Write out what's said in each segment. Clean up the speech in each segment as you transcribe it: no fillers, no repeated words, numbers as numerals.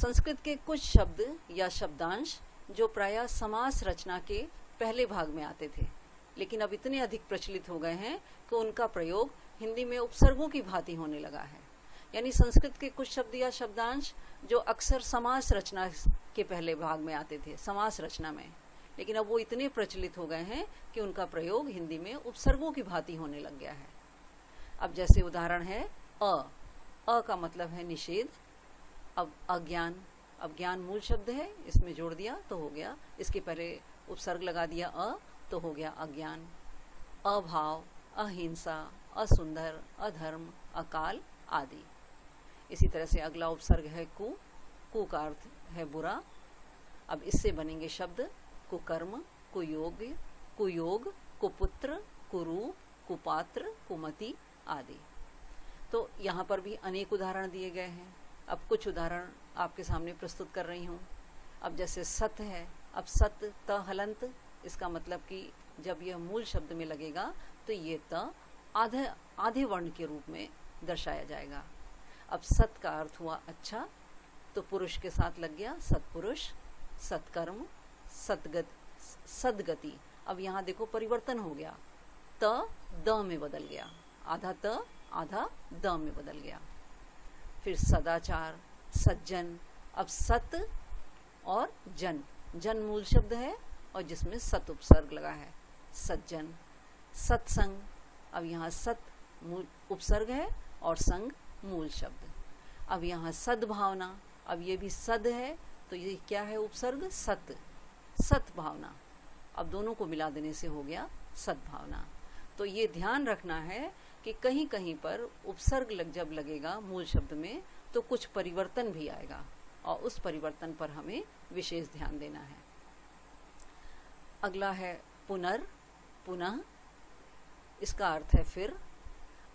संस्कृत के कुछ शब्द या शब्दांश जो प्रायः समास रचना के पहले भाग में आते थे, लेकिन अब इतने अधिक प्रचलित हो गए हैं कि उनका प्रयोग हिंदी में उपसर्गों की भांति होने लगा है। यानी संस्कृत के कुछ शब्द या शब्दांश जो अक्सर समास रचना के पहले भाग में आते थे, समास रचना में, लेकिन अब वो इतने प्रचलित हो गए हैं कि उनका प्रयोग हिंदी में उपसर्गों की भांति होने लग गया है। अब जैसे उदाहरण है अ का मतलब है निषेध। अब अज्ञान, अब ज्ञान मूल शब्द है, इसमें जोड़ दिया तो हो गया, इसके पहले उपसर्ग लगा दिया तो हो गया अज्ञान। अभाव, अहिंसा, असुंदर, अधर्म, अकाल आदि। इसी तरह से अगला उपसर्ग है कु का अर्थ है बुरा। अब इससे बनेंगे शब्द कुकर्म, कुयोग, कुपुत्र, कुरूप, कुपात्र, कुमति आदि। तो यहाँ पर भी अनेक उदाहरण दिए गए हैं। अब कुछ उदाहरण आपके सामने प्रस्तुत कर रही हूँ। अब जैसे सत है, अब सत त हलंत, इसका मतलब कि जब यह मूल शब्द में लगेगा तो ये त आधे वर्ण के रूप में दर्शाया जाएगा। अब सत का अर्थ हुआ अच्छा, तो पुरुष के साथ लग गया सत्पुरुष, सत्कर्म, सदगति। अब यहाँ देखो परिवर्तन हो गया, त द में बदल गया, आधा त आधा द में बदल गया। फिर सदाचार, सज्जन। अब सत और जन मूल शब्द है और जिसमें सत उपसर्ग लगा है, सज्जन। सत्संग, अब यहाँ सत मूल उपसर्ग है और संग मूल शब्द। अब यहाँ सद्भावना, अब ये भी सद है तो ये क्या है उपसर्ग, सत्भावना। अब दोनों को मिला देने से हो गया सद्भावना। तो ये ध्यान रखना है कि कहीं कहीं पर उपसर्ग जब लगेगा मूल शब्द में तो कुछ परिवर्तन भी आएगा और उस परिवर्तन पर हमें विशेष ध्यान देना है। अगला है पुनः, इसका अर्थ है फिर।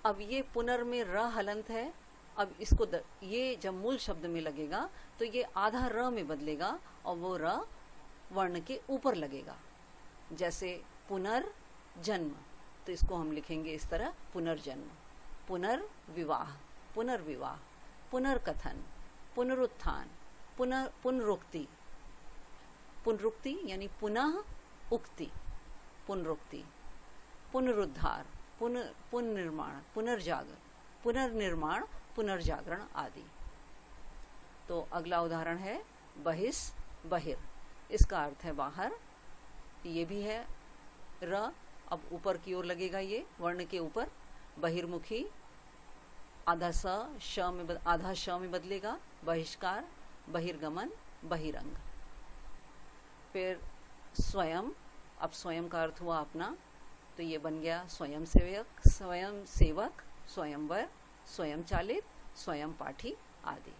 अब ये पुनर में र हलंत है। अब इसको ये जब मूल शब्द में लगेगा तो ये आधा र में बदलेगा और वो र वर्ण के ऊपर लगेगा। जैसे पुनर्जन्म, तो इसको हम लिखेंगे इस तरह पुनर्जन्म। पुनर्विवाह, पुनर्कथन, पुनरुत्थान, पुनरुक्ति यानी पुनः उक्ति, पुनरुक्ति, पुनरुद्धार, पुनर्निर्माण, पुनर्निर्माण, पुनर्जागरण आदि। तो अगला उदाहरण है बहिर, इसका अर्थ है बाहर। ये भी है र, अब ऊपर की ओर लगेगा, ये वर्ण के ऊपर। बहिर्मुखी, आधा श में बदलेगा, बहिष्कार, बहिर्गमन, बहिरंग। फिर स्वयं, अब स्वयं का अर्थ हुआ अपना, तो ये बन गया स्वयं सेवक, स्वयंवर, स्वयं चालित, स्वयं पाठी आदि।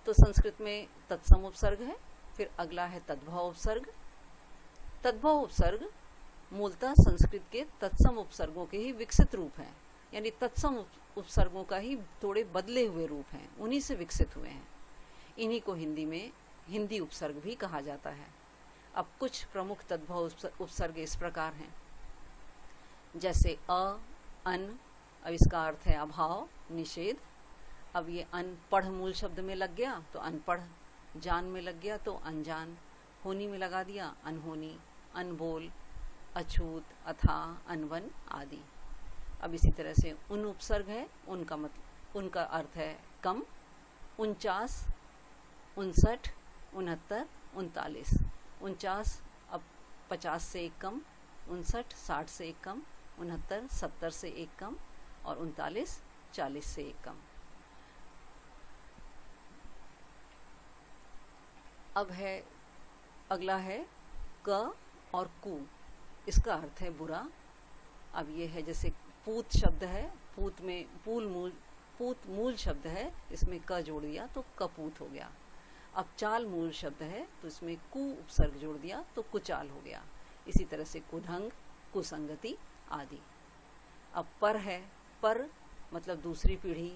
तो संस्कृत में तत्सम उपसर्ग है। फिर अगला है तद्भव उपसर्ग। तद्भव उपसर्ग मूलतः संस्कृत के तत्सम उपसर्गों के ही विकसित रूप हैं, यानी तत्सम उपसर्गों का ही थोड़े बदले हुए रूप हैं, उन्हीं से विकसित हुए हैं। इन्हीं को हिंदी में हिंदी उपसर्ग भी कहा जाता है। अब कुछ प्रमुख तद्भव उपसर्ग इस प्रकार हैं, जैसे अन, अब इसका अर्थ है अभाव, निषेध। अब ये अनपढ़ मूल शब्द में लग गया तो अनपढ़, जान में लग गया तो अनजान, होनी में लगा दिया अनहोनी, अनबोल, अछूत, अथाह, अनवन आदि। अब इसी तरह से उन उपसर्ग है, उनका अर्थ है कम। 49, 59, 69, 39। 49 अब 50 से एक कम, 59 60 से एक कम, 69 70 से एक कम और 39 40 से एक कम। अब है अगला है क और कु, इसका अर्थ है बुरा। अब ये है जैसे पूत शब्द है, पूत मूल शब्द है, इसमें क जोड़ दिया तो कपूत हो गया। अब चाल मूल शब्द है तो इसमें कु उपसर्ग जोड़ दिया तो कुचाल हो गया। इसी तरह से कुढंग, कुसंगति आदि। अब पर है, पर मतलब दूसरी पीढ़ी।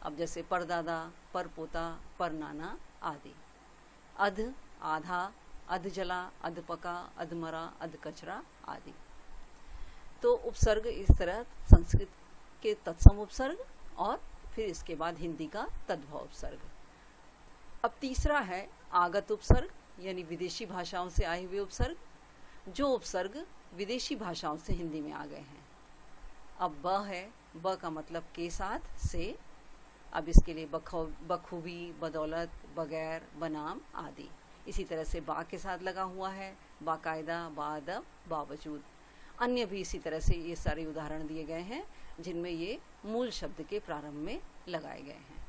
अब जैसे परदादा, परपोता, परनाना आदि। अध, आधा, अधजला, अधपका, अधमरा, अधकचरा आदि। तो उपसर्ग इस तरह संस्कृत के तत्सम उपसर्ग और फिर इसके बाद हिंदी का तद्भव उपसर्ग। अब तीसरा है आगत उपसर्ग, यानी विदेशी भाषाओं से आए हुए उपसर्ग, जो उपसर्ग विदेशी भाषाओं से हिंदी में आ गए हैं। अब ब है, ब का मतलब के साथ, से। अब इसके लिए बखूबी, बदौलत, बगैर, बनाम आदि। इसी तरह से बा के साथ लगा हुआ है, बाकायदा, बाअदब, बावजूद। अन्य भी इसी तरह से ये सारे उदाहरण दिए गए हैं जिनमें ये मूल शब्द के प्रारंभ में लगाए गए हैं।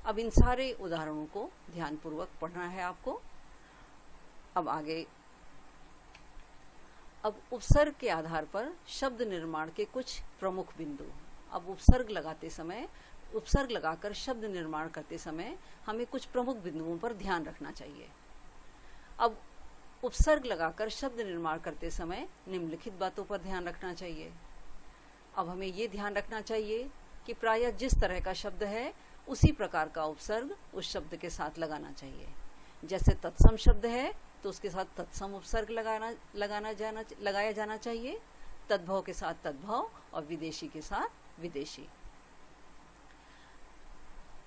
अब इन सारे उदाहरणों को ध्यानपूर्वक पढ़ना है आपको। अब आगे, अब उपसर्ग के आधार पर शब्द निर्माण के कुछ प्रमुख बिंदु। अब उपसर्ग लगाकर शब्द निर्माण करते समय हमें कुछ प्रमुख बिंदुओं पर ध्यान रखना चाहिए। अब उपसर्ग लगाकर शब्द निर्माण करते समय निम्नलिखित बातों पर ध्यान रखना चाहिए। अब हमें ये ध्यान रखना चाहिए कि प्रायः जिस तरह का शब्द है उसी प्रकार का उपसर्ग उस शब्द के साथ लगाना चाहिए। जैसे तत्सम शब्द है तो उसके साथ तत्सम उपसर्ग लगाया जाना चाहिए, तद्भव के साथ तद्भव और विदेशी के साथ विदेशी।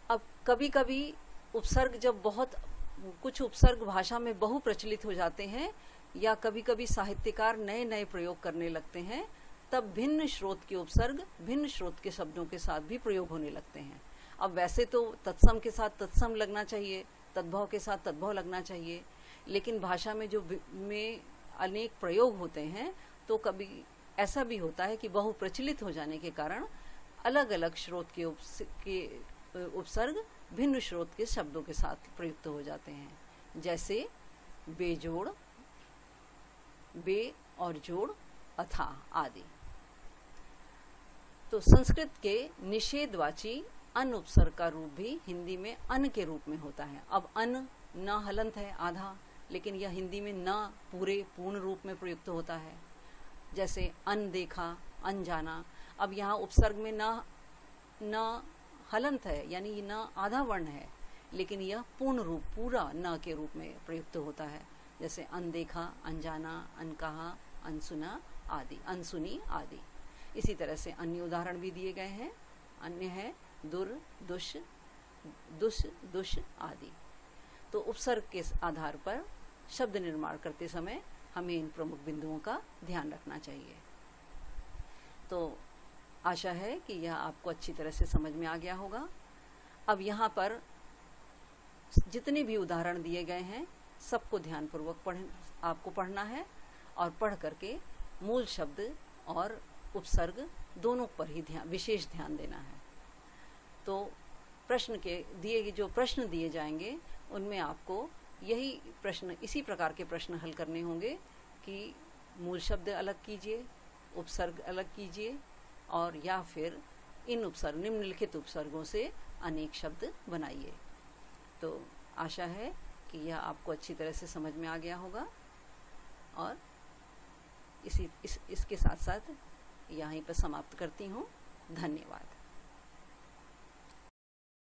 अब कभी कभी उपसर्ग जब कुछ उपसर्ग भाषा में बहु प्रचलित हो जाते हैं या कभी कभी साहित्यकार नए नए प्रयोग करने लगते हैं, तब भिन्न स्रोत के उपसर्ग भिन्न स्रोत के शब्दों के साथ भी प्रयोग होने लगते हैं। अब वैसे तो तत्सम के साथ तत्सम लगना चाहिए, तद्भव के साथ तद्भव लगना चाहिए, लेकिन भाषा में में अनेक प्रयोग होते हैं तो कभी ऐसा भी होता है कि बहु प्रचलित हो जाने के कारण अलग अलग स्रोत के उपसर्ग भिन्न स्रोत के शब्दों के साथ प्रयुक्त हो जाते हैं। जैसे बेजोड़, बे और जोड़, अथा आदि। तो संस्कृत के निषेधवाची अन उपसर्ग का रूप भी हिंदी में अन के रूप में होता है। अब अन न हलंत है आधा, लेकिन यह हिंदी में न पूर्ण रूप में प्रयुक्त होता है। जैसे अनदेखा, अनजाना। अब यहाँ उपसर्ग में न हलंत है, यानी न आधा वर्ण है, लेकिन यह पूर्ण रूप, पूरा न के रूप में प्रयुक्त होता है। जैसे अनदेखा, अनजाना, अनकहा, अनसुना आदि, अनसुनी आदि। इसी तरह से अन्य उदाहरण भी दिए गए हैं। अन्य है दुर, दुष, दुष आदि। तो उपसर्ग के आधार पर शब्द निर्माण करते समय हमें इन प्रमुख बिंदुओं का ध्यान रखना चाहिए। तो आशा है कि यह आपको अच्छी तरह से समझ में आ गया होगा। अब यहाँ पर जितने भी उदाहरण दिए गए हैं सबको ध्यानपूर्वक आपको पढ़ना है और पढ़ करके मूल शब्द और उपसर्ग दोनों पर ही विशेष ध्यान देना है। तो जो प्रश्न दिए जाएंगे उनमें आपको इसी प्रकार के प्रश्न हल करने होंगे कि मूल शब्द अलग कीजिए, उपसर्ग अलग कीजिए, और या फिर निम्नलिखित उपसर्गों से अनेक शब्द बनाइए। तो आशा है कि यह आपको अच्छी तरह से समझ में आ गया होगा। और इसके साथ साथ यहीं पर समाप्त करती हूँ। धन्यवाद।